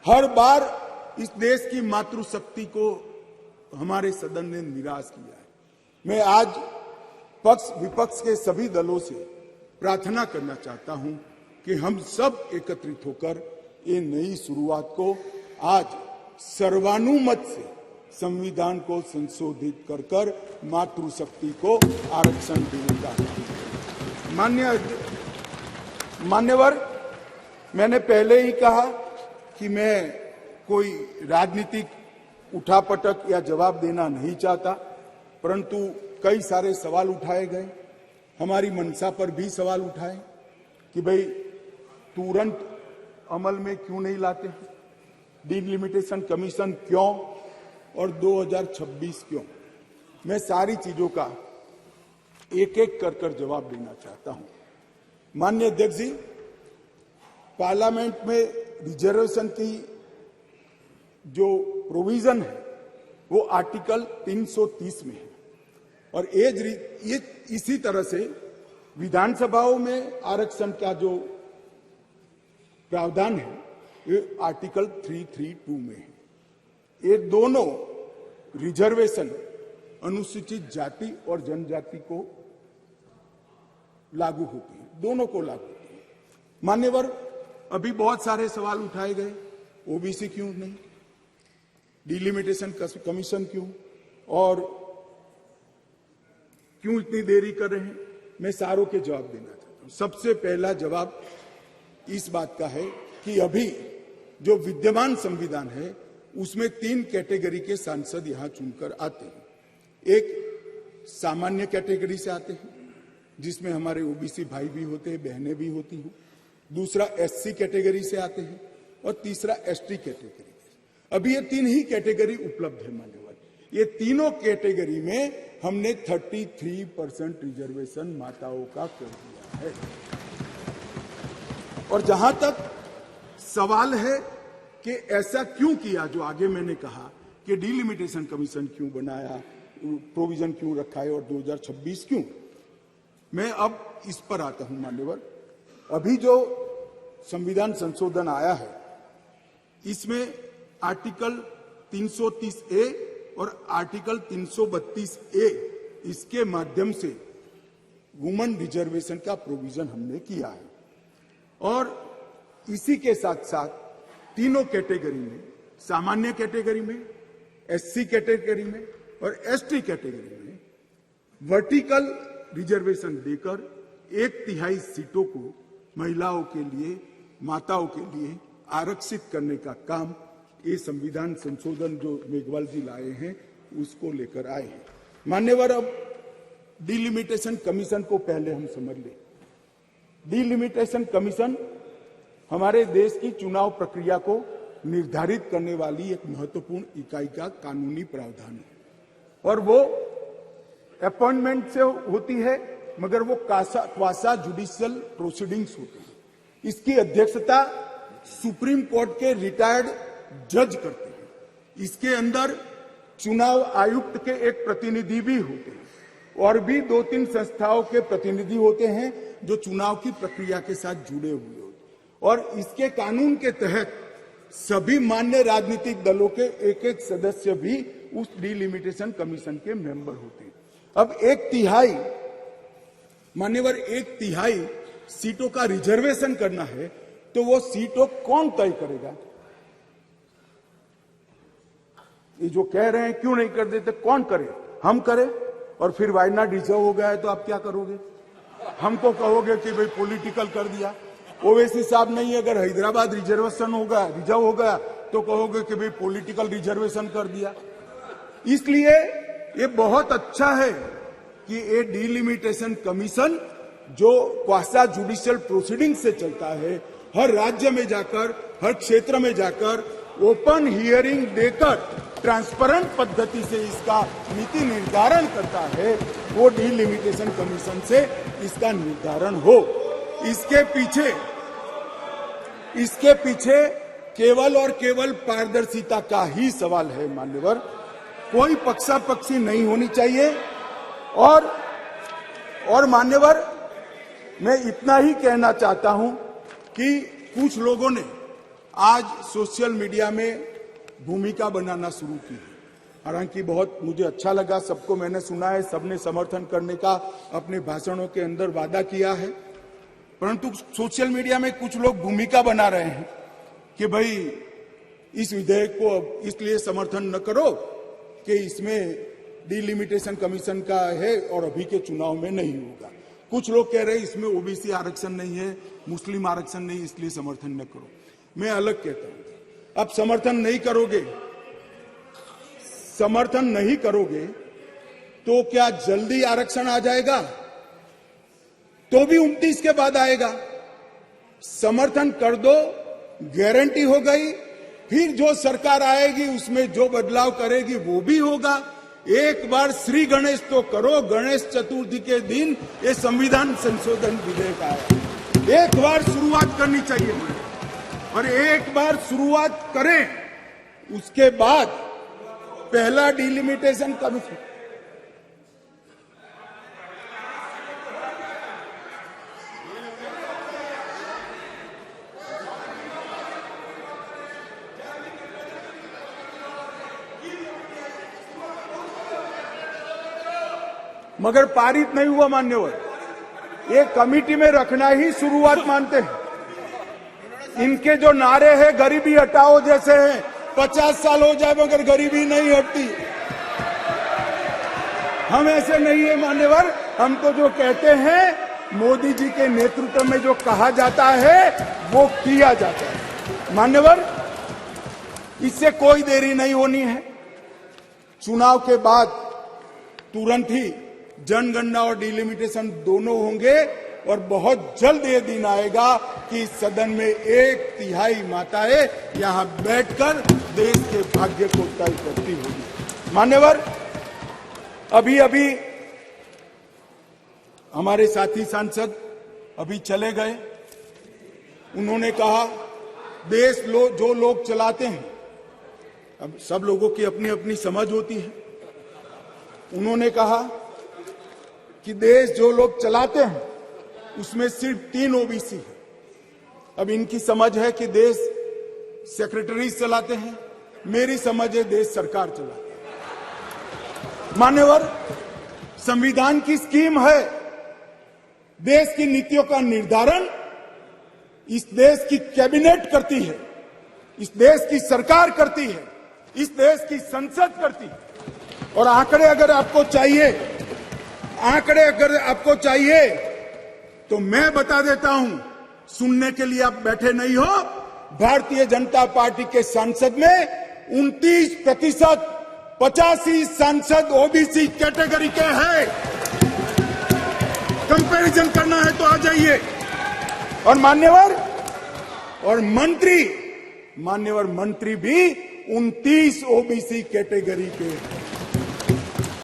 हर बार इस देश की मातृशक्ति को हमारे सदन ने निराश किया है। मैं आज पक्ष विपक्ष के सभी दलों से प्रार्थना करना चाहता हूं कि हम सब एकत्रित होकर ये नई शुरुआत को आज सर्वानुमत से संविधान को संशोधित कर कर मातृशक्ति को आरक्षण देने का मान्यवर, मैंने पहले ही कहा कि मैं कोई राजनीतिक उठापटक या जवाब देना नहीं चाहता, परंतु कई सारे सवाल उठाए गए। हमारी मंशा पर भी सवाल उठाए कि भाई तुरंत अमल में क्यों नहीं लाते हैं, डिलिमिटेशन कमीशन क्यों और 2026 क्यों। मैं सारी चीजों का एक एक कर जवाब देना चाहता हूं। माननीय अध्यक्ष जी, पार्लियामेंट में रिजर्वेशन की जो प्रोविजन है वो आर्टिकल 330 में है और ये इसी तरह से विधानसभाओं में आरक्षण का जो प्रावधान है ये आर्टिकल 332 में है। ये दोनों रिजर्वेशन अनुसूचित जाति और जनजाति को लागू होती है, दोनों को लागू होती है। मान्यवर, अभी बहुत सारे सवाल उठाए गए, ओबीसी क्यों नहीं, डिलिमिटेशन कमीशन क्यों और क्यों इतनी देरी कर रहे हैं। मैं सारों के जवाब देना चाहता हूं। सबसे पहला जवाब इस बात का है कि अभी जो विद्यमान संविधान है उसमें 3 कैटेगरी के सांसद यहां चुनकर आते हैं। एक सामान्य कैटेगरी से आते हैं जिसमें हमारे ओबीसी भाई भी होते हैं, बहनें भी होती हैं। दूसरा एससी कैटेगरी से आते हैं और तीसरा एसटी कैटेगरी। अभी ये 3 ही कैटेगरी उपलब्ध है मान्यवर। ये तीनों कैटेगरी में हमने 33% रिजर्वेशन माताओं का कर दिया है। और जहां तक सवाल है कि ऐसा क्यों किया, जो आगे मैंने कहा कि डिलिमिटेशन कमीशन क्यों बनाया, प्रोविजन क्यों रखा है और 2026 क्यों, मैं अब इस पर आता हूं मान्यवर। अभी जो संविधान संशोधन आया है इसमें आर्टिकल 330A और आर्टिकल 332A इसके माध्यम से वुमेन रिजर्वेशन का प्रोविजन हमने किया है। और इसी के साथ साथ तीनों कैटेगरी में, सामान्य कैटेगरी में, एससी कैटेगरी में और एसटी कैटेगरी में वर्टिकल रिजर्वेशन देकर 1/3 सीटों को महिलाओं के लिए, माताओं के लिए आरक्षित करने का काम ये संविधान संशोधन जो मेघवाल जी लाए हैं उसको लेकर आए हैं। मान्यवर, अब डिलिमिटेशन कमीशन को पहले हम समझ लें। डिलिमिटेशन कमीशन हमारे देश की चुनाव प्रक्रिया को निर्धारित करने वाली एक महत्वपूर्ण इकाई का कानूनी प्रावधान है और वो अपॉइंटमेंट से होती है, मगर वो क्वासा जुडिशियल प्रोसीडिंग्स होती है। इसकी अध्यक्षता सुप्रीम कोर्ट के रिटायर्ड जज करते हैं। इसके अंदर चुनाव आयुक्त के एक प्रतिनिधि भी होते हैं और भी 2-3 संस्थाओं के प्रतिनिधि होते हैं जो चुनाव की प्रक्रिया के साथ जुड़े हुए होते हैं। और इसके कानून के तहत सभी मान्य राजनीतिक दलों के एक सदस्य भी उस डिलिमिटेशन कमीशन के मेंबर होते हैं। अब 1/3 मान्यवर 1/3 सीटों का रिजर्वेशन करना है तो वो सीटों कौन तय करेगा? ये जो कह रहे हैं क्यों नहीं कर देते, कौन करे? हम करें और फिर वायनाड रिजर्व हो गया है तो आप क्या करोगे? हमको कहोगे कि भाई पॉलिटिकल कर दिया। ओवैसी साहब नहीं, अगर हैदराबाद रिजर्वेशन होगा, रिजर्व हो गया तो कहोगे कि भाई पॉलिटिकल रिजर्वेशन कर दिया। इसलिए ये बहुत अच्छा है कि ये डिलिमिटेशन कमीशन जो क्वासा जुडिशियल प्रोसीडिंग से चलता है, हर राज्य में जाकर, हर क्षेत्र में जाकर ओपन हियरिंग देकर ट्रांसपेरेंट पद्धति से इसका नीति निर्धारण करता है, वो डिलिमिटेशन कमीशन से इसका निर्धारण हो। इसके पीछे केवल और केवल पारदर्शिता का ही सवाल है मान्यवर। कोई पक्षापक्षी नहीं होनी चाहिए। और मान्यवर, मैं इतना ही कहना चाहता हूं कि कुछ लोगों ने आज सोशल मीडिया में भूमिका बनाना शुरू की है। हालांकि बहुत मुझे अच्छा लगा, सबको मैंने सुना है, सबने समर्थन करने का अपने भाषणों के अंदर वादा किया है, परंतु सोशल मीडिया में कुछ लोग भूमिका बना रहे हैं कि भाई इस विधेयक को इसलिए समर्थन न करो कि इसमें डिलिमिटेशन कमीशन का है और अभी के चुनाव में नहीं होगा। कुछ लोग कह रहे हैं इसमें ओबीसी आरक्षण नहीं है, मुस्लिम आरक्षण नहीं, इसलिए समर्थन न करो। मैं अलग कहता हूं, अब समर्थन नहीं करोगे तो क्या जल्दी आरक्षण आ जाएगा? तो भी 29 के बाद आएगा। समर्थन कर दो, गारंटी हो गई, फिर जो सरकार आएगी उसमें जो बदलाव करेगी वो भी होगा। एक बार श्री गणेश तो करो, गणेश चतुर्थी के दिन ये संविधान संशोधन विधेयक आया, एक बार शुरुआत करनी चाहिए और एक बार शुरुआत करें, उसके बाद पहला डिलिमिटेशन कमीशन मगर पारित नहीं हुआ मान्यवर। ये कमेटी में रखना ही शुरुआत मानते हैं। इनके जो नारे हैं गरीबी हटाओ जैसे हैं, 50 साल हो जाए मगर गरीबी नहीं हटती। हम ऐसे नहीं है मान्यवर। हम तो जो कहते हैं मोदी जी के नेतृत्व में जो कहा जाता है वो किया जाता है मान्यवर। इससे कोई देरी नहीं होनी है। चुनाव के बाद तुरंत ही जनगणना और डिलिमिटेशन दोनों होंगे और बहुत जल्द ये दिन आएगा कि सदन में 1/3 माताएं यहां बैठकर देश के भाग्य को तय करती होगी मान्यवर। अभी हमारे साथी सांसद अभी चले गए। उन्होंने कहा देश जो लोग चलाते हैं, अब सब लोगों की अपनी अपनी समझ होती है। उन्होंने कहा कि देश जो लोग चलाते हैं उसमें सिर्फ 3 ओबीसी है। अब इनकी समझ है कि देश सेक्रेटरी चलाते हैं, मेरी समझ है देश सरकार चलाती है मान्यवर। संविधान की स्कीम है, देश की नीतियों का निर्धारण इस देश की कैबिनेट करती है, इस देश की सरकार करती है, इस देश की संसद करती है। और आंकड़े अगर आपको चाहिए तो मैं बता देता हूं, सुनने के लिए आप बैठे नहीं हो। भारतीय जनता पार्टी के सांसद में 29%, 85 सांसद ओबीसी कैटेगरी के हैं। कंपैरिजन करना है तो आ जाइए। और मंत्री भी 29 ओबीसी कैटेगरी के हैं।